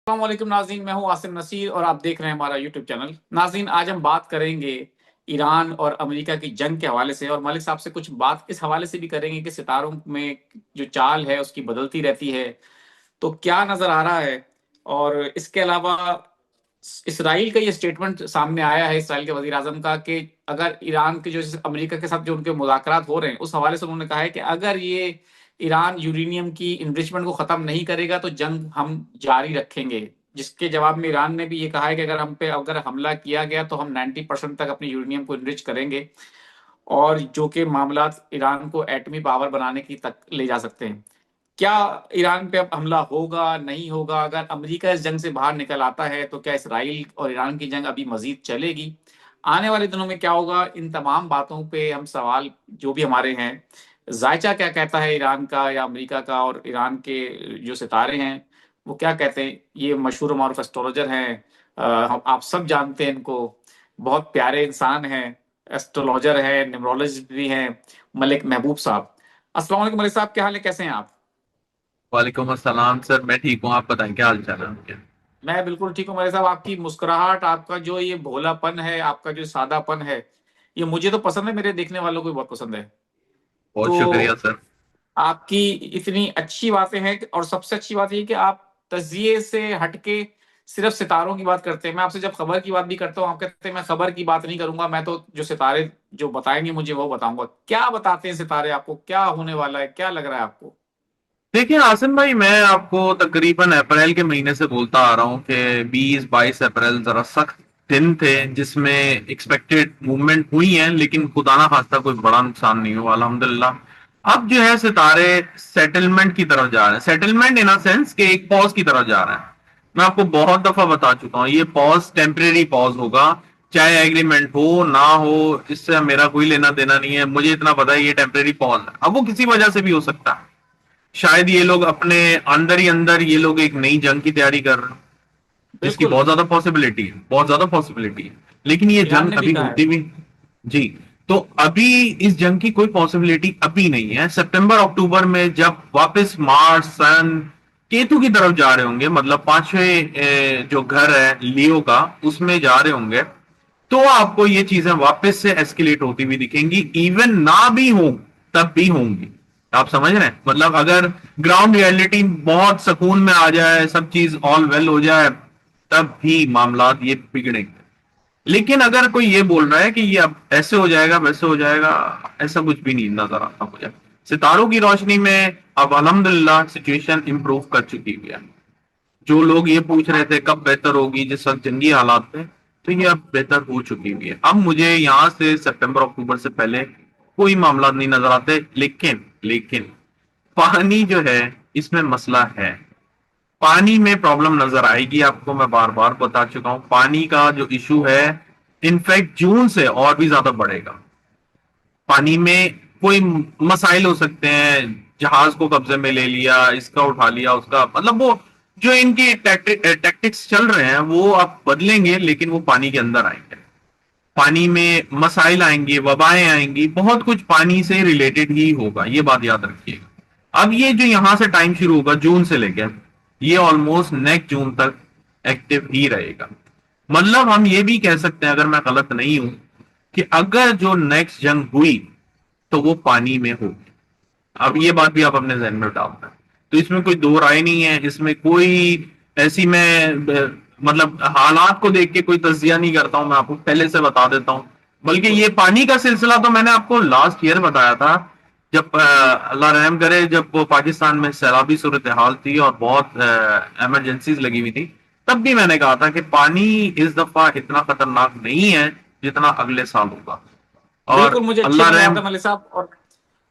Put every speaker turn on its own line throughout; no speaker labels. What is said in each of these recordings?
अस्सलामुअलैकुम नाज़रीन, मैं हूं आसिम नसीर और आप देख रहे हैं हमारा यूट्यूब चैनल। नाज़रीन, आज हम बात करेंगे ईरान और अमेरिका की जंग के हवाले से, और मलिक साहब से कुछ बात इस हवाले से भी करेंगे कि सितारों में जो चाल है उसकी बदलती रहती है, तो क्या नजर आ रहा है। और इसके अलावा इसराइल का ये स्टेटमेंट सामने आया है, इसराइल के वजीर आजम का, कि अगर ईरान के जो अमेरिका के साथ जो उनके मुज़ाकरात हो रहे हैं उस हवाले से उन्होंने कहा है कि अगर ये ईरान यूरेनियम की इन्रिचमेंट को खत्म नहीं करेगा तो जंग हम जारी रखेंगे। जिसके जवाब में ईरान ने भी ये कहा है कि अगर हम पे अगर हमला किया गया तो हम 90% तक अपनी यूरेनियम को इनरिच करेंगे, और जो कि मामला ईरान को एटमी पावर बनाने की तक ले जा सकते हैं। क्या ईरान पे अब हमला होगा, नहीं होगा? अगर अमेरिका इस जंग से बाहर निकल आता है तो क्या इसराइल और ईरान की जंग अभी मजीद चलेगी? आने वाले दिनों में क्या होगा? इन तमाम बातों पे हम सवाल जो भी हमारे हैं, जायचा क्या कहता है ईरान का या अमेरिका का, और ईरान के जो सितारे हैं वो क्या कहते हैं। ये मशहूर मारूफ एस्ट्रोलॉजर हैं, हम आप सब जानते हैं इनको, बहुत प्यारे इंसान हैं, एस्ट्रोलॉजर है, न्यूमरोलॉजिस्ट भी हैं, मलिक महबूब साहब। अस्सलाम वालेकुम मलिक साहब, क्या हाल है, कैसे हैं आप?
वालेकुम अस्सलाम सर। मैं ठीक हूँ, आप बताएं क्या हाल चाल है आपके।
मैं बिल्कुल ठीक हूँ मलिक साहब। आपकी मुस्कुराहट, आपका जो ये भोलापन है, आपका जो सादापन है, ये मुझे तो पसंद है, मेरे देखने वालों को भी बहुत पसंद है।
बहुत शुक्रिया
तो
सर।
आपकी इतनी अच्छी बातें हैं और सबसे अच्छी बात ये कि आप तजिए से हटके सिर्फ सितारों की बात करते हैं। मैं आपसे जब खबर की बात भी करता हूँ, आप कहते हैं मैं खबर की बात नहीं करूंगा, मैं तो जो सितारे जो बताएंगे मुझे वो बताऊंगा। क्या बताते हैं सितारे आपको? क्या होने वाला है, क्या लग रहा है आपको?
देखिए आसिम भाई, मैं आपको तकरीबन अप्रैल के महीने से बोलता आ रहा हूँ कि 20-22 अप्रैल जरा सख्त दिन थे जिसमें एक्सपेक्टेड मूवमेंट हुई है, लेकिन खुदा ना खास्ता कोई बड़ा नुकसान नहीं हुआ अल्हम्दुलिल्लाह। अब जो है सितारे सेटलमेंट की तरफ जा रहे हैं, सेटलमेंट इन सेंस के एक पॉज की तरफ जा रहे हैं। मैं आपको बहुत दफा बता चुका हूँ, ये पॉज टेम्परेरी पॉज होगा। चाहे एग्रीमेंट हो ना हो, इससे मेरा कोई लेना देना नहीं है। मुझे इतना पता है ये टेम्परेरी पॉज है। अब वो किसी वजह से भी हो सकता है। शायद ये लोग अपने अंदर ही अंदर ये लोग एक नई जंग की तैयारी कर रहे हैं, जिसकी
बिल्कुल।
बहुत ज्यादा पॉसिबिलिटी है, बहुत ज्यादा पॉसिबिलिटी है। लेकिन ये
ईरान
जंग
ने भी
अभी
कहा है।
होती भी। जी। तो अभी इस जंग की कोई पॉसिबिलिटी अभी नहीं है। सितंबर अक्टूबर में जब वापस मार्स, सन, केतु की तरफ जा रहे होंगे, मतलब पांचवें जो घर है लियो का, उसमें जा रहे होंगे, तो आपको ये चीजें वापस से एस्केलेट होती हुई दिखेंगी। इवन ना भी हो तब भी होंगी। आप समझ रहे हैं? मतलब अगर ग्राउंड रियलिटी बहुत सुकून में आ जाए, सब चीज ऑल वेल हो जाए, तब भी मामला ये बिगड़ेंगे। लेकिन अगर कोई ये बोल रहा है कि ये अब ऐसे हो जाएगा वैसे हो जाएगा, ऐसा कुछ भी नहीं नजर आता मुझे। सितारों की रोशनी में अब अल्हम्दुलिल्लाह सिचुएशन इंप्रूव कर चुकी हुई है। जो लोग ये पूछ रहे थे कब बेहतर होगी जिस वक्त जंगी हालात थे, तो ये अब बेहतर हो चुकी हुई है। अब मुझे यहाँ से सितंबर अक्टूबर से पहले कोई मामला नहीं नजर आते। लेकिन लेकिन पानी जो है, इसमें मसला है। पानी में प्रॉब्लम नजर आएगी आपको, मैं बार बार बता चुका हूं। पानी का जो इशू है, इनफैक्ट जून से और भी ज्यादा बढ़ेगा। पानी में कोई मसाइल हो सकते हैं। जहाज को कब्जे में ले लिया, इसका उठा लिया, उसका, मतलब वो जो इनके टैक्टिक्स चल रहे हैं वो अब बदलेंगे, लेकिन वो पानी के अंदर आएंगे। पानी में मसाइल आएंगे, वबाएं आएंगी, बहुत कुछ पानी से रिलेटेड ही होगा, ये बात याद रखिएगा। अब ये जो यहां से टाइम शुरू होगा जून से लेकर, ये ऑलमोस्ट नेक्स्ट जून तक एक्टिव ही रहेगा। मतलब हम ये भी कह सकते हैं, अगर मैं गलत नहीं हूं, कि अगर जो नेक्स्ट जंग हुई तो वो पानी में होगी। अब ये बात भी आप अपने जहन में डाल दें। तो इसमें कोई दो राय नहीं है, इसमें कोई ऐसी मैं मतलब हालात को देख के कोई तज्जिया नहीं करता हूं, मैं आपको पहले से बता देता हूं। बल्कि
बिल्कुल।
ये पानी का सिलसिला तो मैंने आपको लास्ट ईयर बताया था, जब अल्लाह रहम करे, जब वो पाकिस्तान में सैलाबी सूरत हाल थी और बहुत इमरजेंसीज लगी हुई थी। तब भी मैंने कहा था कि पानी इस दफा इतना खतरनाक नहीं है जितना अगले साल होगा। और
बिल्कुल, मुझे अच्छे
अल्लाह
से याद
रहम।
है मलिक साहब। और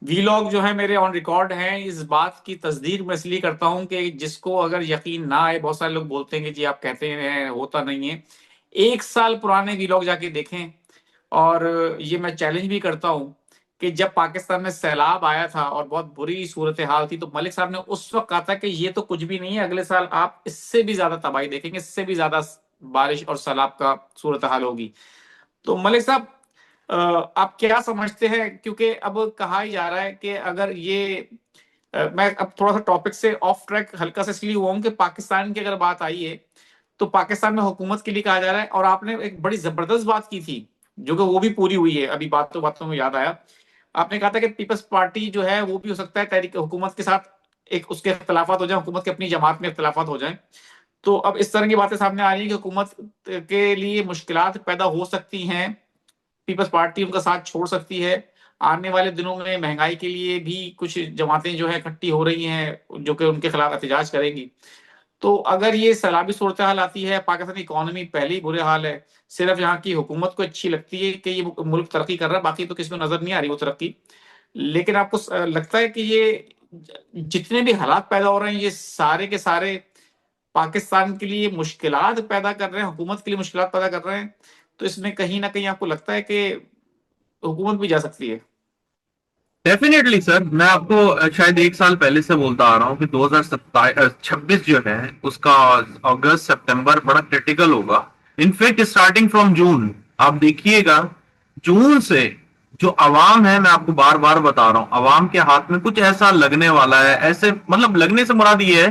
वीलॉग जो है मेरे ऑन रिकॉर्ड हैं। इस बात की तस्दीक मैं इसलिए करता हूं कि जिसको अगर यकीन ना आए, बहुत सारे लोग बोलते हैं कि जी आप कहते हैं होता नहीं है। 1 साल पुराने वीलॉग जाके देखें। और ये मैं चैलेंज भी करता हूं कि जब पाकिस्तान में सैलाब आया था और बहुत बुरी सूरत हाल थी, तो मलिक साहब ने उस वक्त कहा था कि ये तो कुछ भी नहीं है, अगले साल आप इससे भी ज्यादा तबाही देखेंगे, इससे भी ज्यादा बारिश और सैलाब का सूरत हाल होगी। तो मलिक साहब, आप क्या समझते हैं? क्योंकि अब कहा ही जा रहा है कि अगर ये मैं अब थोड़ा सा टॉपिक से ऑफ ट्रैक हल्का से इसलिए हुआ हूँ कि पाकिस्तान की अगर बात आई है तो पाकिस्तान में हुकूमत के लिए कहा जा रहा है, और आपने एक बड़ी जबरदस्त बात की थी जो कि वो भी पूरी हुई है, अभी बातों बातों में याद आया। आपने कहा था कि पीपल्स पार्टी जो है वो भी हो सकता है तहरीक हुकूमत के साथ एक उसके इख्तलाफात हो जाए, हुकूमत के अपनी जमात में इख्तलाफात हो जाए। तो अब इस तरह की बातें सामने आ रही हैं कि हुकूमत के लिए मुश्किलात पैदा हो सकती हैं, पीपल्स पार्टी उनका साथ छोड़ सकती है। आने वाले दिनों में महंगाई के लिए भी कुछ जमातें जो है इकट्ठी हो रही हैं जो कि उनके खिलाफ एहतजाज करेंगी। तो अगर ये सैलाबी सूरत हाल आती है, पाकिस्तान की इकोनॉमी पहले ही बुरे हाल है, सिर्फ यहाँ की हुकूमत को अच्छी लगती है कि ये मुल्क तरक्की कर रहा है, बाकी तो किसी को नजर नहीं आ रही वो तरक्की। लेकिन आपको लगता है कि ये जितने भी हालात पैदा हो रहे हैं ये सारे के सारे पाकिस्तान के लिए मुश्किलात पैदा कर रहे हैं, हुकूमत के लिए मुश्किलात पैदा कर रहे हैं? तो इसमें कहीं ना कहीं आपको लगता है कि हुकूमत भी जा सकती है?
डेफिनेटली सर, मैं आपको शायद एक साल पहले से बोलता आ रहा हूँ कि 2026 जो है उसका अगस्त सितंबर बड़ा क्रिटिकल होगा। इनफैक्ट स्टार्टिंग फ्रॉम जून आप देखिएगा, जून से जो अवाम है, मैं आपको बार बार बता रहा हूँ, अवाम के हाथ में कुछ ऐसा लगने वाला है। ऐसे मतलब लगने से मुराद ये है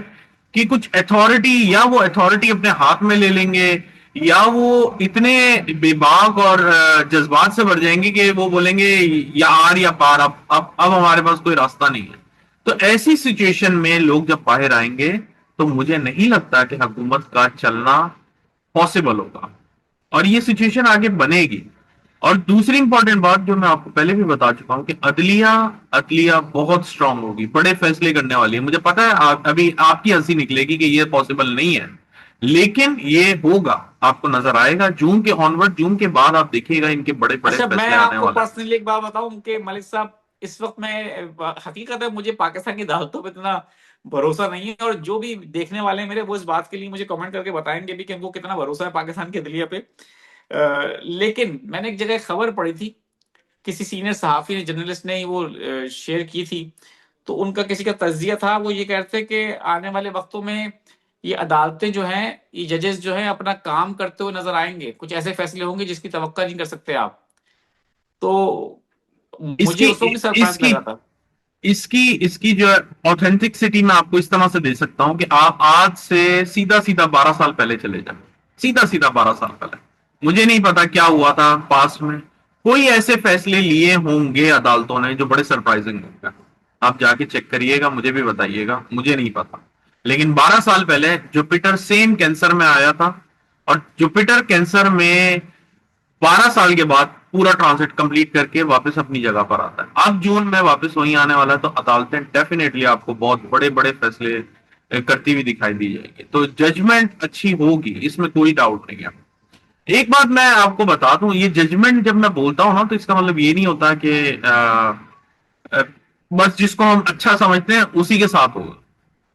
कि कुछ अथॉरिटी, या वो अथॉरिटी अपने हाथ में ले लेंगे, या वो इतने बेबाक और जज्बात से भर जाएंगे कि वो बोलेंगे या आर या पार, अब हमारे पास कोई रास्ता नहीं है। तो ऐसी सिचुएशन में लोग जब बाहर आएंगे तो मुझे नहीं लगता कि हुकूमत का चलना पॉसिबल होगा, और ये सिचुएशन आगे बनेगी। और दूसरी इंपॉर्टेंट बात जो मैं आपको पहले भी बता चुका हूं कि अदलिया अदलिया बहुत स्ट्रांग होगी, बड़े फैसले करने वाली है। मुझे पता है अभी आपकी हंसी निकलेगी कि ये पॉसिबल नहीं है, लेकिन ये होगा, आपको नजर आएगा जून के ऑनवर्ड, जून के बाद आप देखिएगा इनके बड़े बड़े
अच्छा, मैं
फैसले आने
आपको
वाले हैं।
पर्सनली एक बात बताऊं कि मलिक साहब, इस वक्त मैं हकीकत है मुझे पाकिस्तान की अदालतों पे इतना भरोसा नहीं है, और जो भी देखने वाले हैं मेरे वो इस बात के लिए मुझे कमेंट करके बताएंगे भी कि उनको कितना भरोसा है पाकिस्तान के अदलिया पे। लेकिन मैंने एक जगह खबर पढ़ी थी, किसी सीनियर सहाफी ने, जर्नलिस्ट ने ही वो शेयर की थी। तो उनका किसी का तज्जिया था, वो ये कहते थे कि आने वाले वक्तों में ये अदालतें जो हैं, ये जजेस जो हैं अपना काम करते हुए नजर आएंगे, कुछ ऐसे फैसले होंगे जिसकी तवक्का नहीं कर सकते आप। तो मुझे
इसकी
उस वक्त सरप्राइज
इसकी
लगा था।
इसकी इसकी जो ऑथेंटिसिटी मैं आपको इस तरह से दे सकता हूं कि आप आज से सीधा सीधा 12 साल पहले चले जाएं, सीधा सीधा 12 साल पहले। मुझे नहीं पता क्या हुआ था पास्ट में, कोई ऐसे फैसले लिए होंगे अदालतों ने जो बड़े सरप्राइजिंग होंगे। आप जाके चेक करिएगा, मुझे भी बताइएगा, मुझे नहीं पता। लेकिन 12 साल पहले जुपिटर सेम कैंसर में आया था, और जुपिटर कैंसर में 12 साल के बाद पूरा ट्रांसिट कंप्लीट करके वापस अपनी जगह पर आता है। अब जून में वापस वहीं आने वाला है, तो अदालतें डेफिनेटली आपको बहुत बड़े बड़े फैसले करती हुई दिखाई दी जाएगी। तो जजमेंट अच्छी होगी, इसमें कोई डाउट नहीं है। एक बात मैं आपको बता दूं, ये जजमेंट जब मैं बोलता हूं ना, तो इसका मतलब ये नहीं होता कि अ, बस जिसको हम अच्छा समझते हैं उसी के साथ होगा।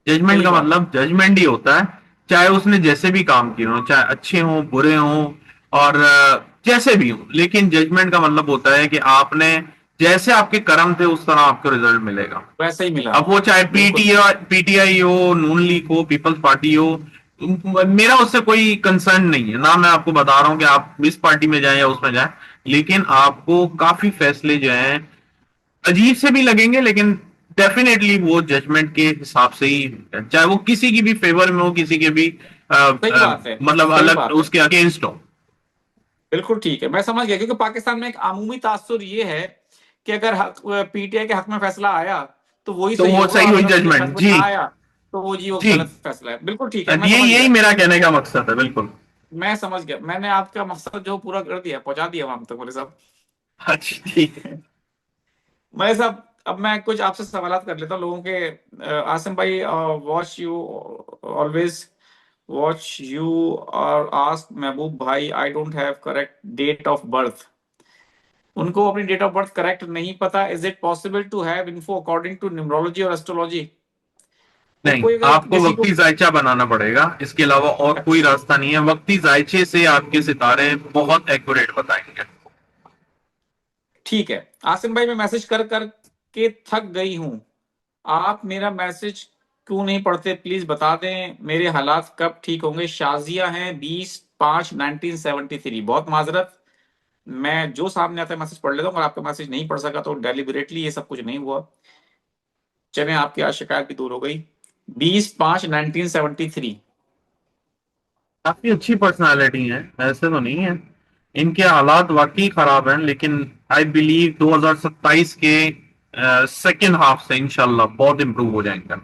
जजमेंट
सही
का
बात है।
मतलब जजमेंट ही होता है, चाहे उसने जैसे भी काम किए हो, चाहे अच्छे हो बुरे हो, और जैसे भी हो। लेकिन जजमेंट का मतलब होता है कि आपने जैसे आपके कर्म थे उस तरह आपको रिजल्ट मिलेगा।
वैसे ही मिला।
अब वो चाहे
बिल्कुल।
पीटीआई हो, नून लीग हो, पीपल्स पार्टी हो, मेरा उससे कोई कंसर्न नहीं है ना। मैं आपको बता रहा हूं कि आप इस पार्टी में जाएं या उसमें जाएं, लेकिन आपको काफी फैसले जो हैं अजीब से भी लगेंगे, लेकिन डेफिनेटली वो जजमेंट के हिसाब से ही होता है, चाहे वो किसी की भी फेवर में हो, किसी के भी
सही बात है।
मतलब
सही
अलग
बात है।
उसके अगेंस्ट हो।
बिल्कुल ठीक है, मैं समझ गया, क्योंकि पाकिस्तान में एक अमूमी तासुर ये है कि अगर पीटीआई के हक में फैसला आया तो वही
तो
सही
वो
होगा,
सही हुई
अगर उसके हक
जजमेंट
में
जी।
ना आया तो वो जी वो
जी,
गलत फैसला है। बिल्कुल ठीक है, मैं
ये
समझ
यही
गया।
मेरा कहने का मकसद है, बिल्कुल।
मैं समझ गया, मैंने आपका मकसद जो पूरा कर दिया, पहुंचा दिया वहां तक बोले साहब।
अच्छा ठीक है।
मैं साहब अब मैं कुछ आपसे सवालात कर लेता हूँ लोगों के। आसिम भाई, watch you always watch you और आस्क महबूब भाई, I don't have correct date of birth. उनको अपनी डेट ऑफ बर्थ करेक्ट नहीं पता। Is it possible to have info according to numerology और एस्ट्रोलॉजी? वो
नहीं,
कोई अगर
आपको
किसी को।
वक्ती जायचा बनाना पड़ेगा, इसके अलावा और कोई
अच्छा,
रास्ता नहीं है। वक्ती जायचे से आपके सितारे बहुत एक्यूरेट बताएंगे।
ठीक है। आसिम भाई, मैं मैसेज कर कर के थक गई हूँ, आप मेरा मैसेज क्यों नहीं पढ़ते? प्लीज बता दें मेरे हालात कब ठीक होंगे। शाजिया हैं 20/5/1973। बहुत माजरत, मैं जो सामने आता है मैसेज पढ़ लेता हूँ, अगर आपका मैसेज नहीं पढ़ सका तो डेलिबरेटली ये सब कुछ नहीं हुआ। चलें, आपकी आज शिकायत भी दूर हो गई। 20/5/1973।
काफी अच्छी पर्सनालिटी है, ऐसे तो नहीं है। इनके हालात वाकई खराब हैं, लेकिन आई बिलीव 2027 के सेकेंड हाफ से इंशाल्लाह बहुत इंप्रूव हो जाएंगे।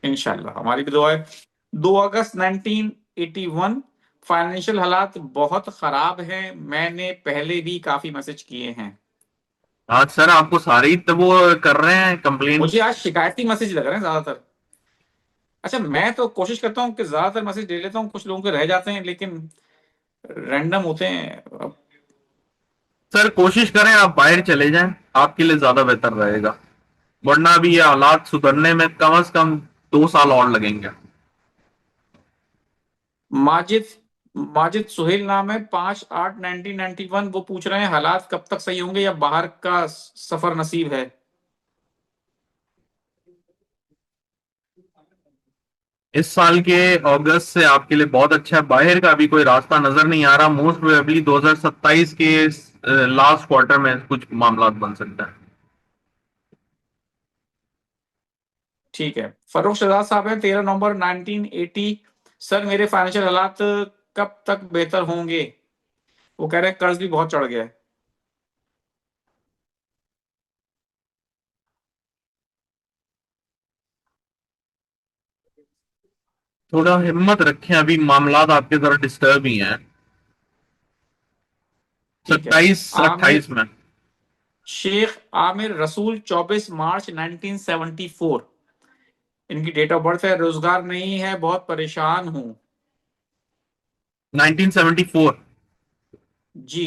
इंशाल्लाह, हमारी भी दुआ है। 2 अगस्त 1981। फाइनेंशियल हालात बहुत खराब हैं, मैंने पहले भी काफी मैसेज किए हैं।
आज सर आपको सारे ही तो वो कर रहे हैं
मुझे
कंप्लेंट्स।
आज शिकायती मैसेज लग रहे हैं ज्यादातर। अच्छा, मैं तो कोशिश करता हूँ कि ज्यादातर मैसेज दे लेता हूँ, कुछ लोगों के रह जाते हैं, लेकिन रैंडम होते हैं। अब
सर कोशिश करें आप बाहर चले जाएं, आपके लिए ज्यादा बेहतर रहेगा, वरना अभी ये हालात सुधरने में कम से कम 2 साल और लगेंगे।
माजिद माजिद सुहेल नाम है, 5/8/1991। वो पूछ रहे हैं हालात कब तक सही होंगे या बाहर का सफर नसीब है।
इस साल के अगस्त से आपके लिए बहुत अच्छा है, बाहर का अभी कोई रास्ता नजर नहीं आ रहा। मोस्ट प्रोबेबली 2027 के लास्ट क्वार्टर में कुछ मामला बन सकता है।
ठीक है। फर्रुख शहजाद साहब हैं, 13 नवंबर 1980। सर, मेरे फाइनेंशियल हालात कब तक बेहतर होंगे? वो कह रहे हैं कर्ज भी बहुत चढ़ गया है।
थोड़ा हिम्मत रखें, अभी मामलात आपके जरा डिस्टर्ब ही हैं।
ठीक है।
27-28
आमिर
में।
शेख आमिर रसूल, 24 मार्च 1974। इनकी डेट ऑफ बर्थ है। रोजगार नहीं है, बहुत परेशान हूं।
1974।
जी।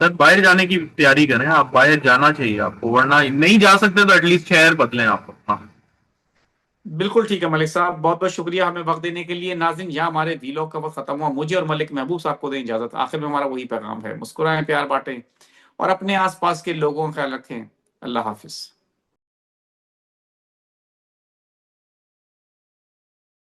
सर बाहर जाने की तैयारी करें, आप बाहर जाना चाहिए आपको, वरना नहीं जा सकते तो एटलीस्ट शहर बदलें आप अपना।
बिल्कुल ठीक है मलिक साहब, बहुत बहुत शुक्रिया हमें वक्त देने के लिए। नाज़रीन, यहाँ हमारे वीलॉग का वक्त खत्म हुआ। मुझे और मलिक महबूब साहब को दें इजाजत। आखिर में हमारा वही पैगाम है, मुस्कुराएं, प्यार बांटें और अपने आसपास के लोगों का ख्याल रखें। अल्लाह हाफिज।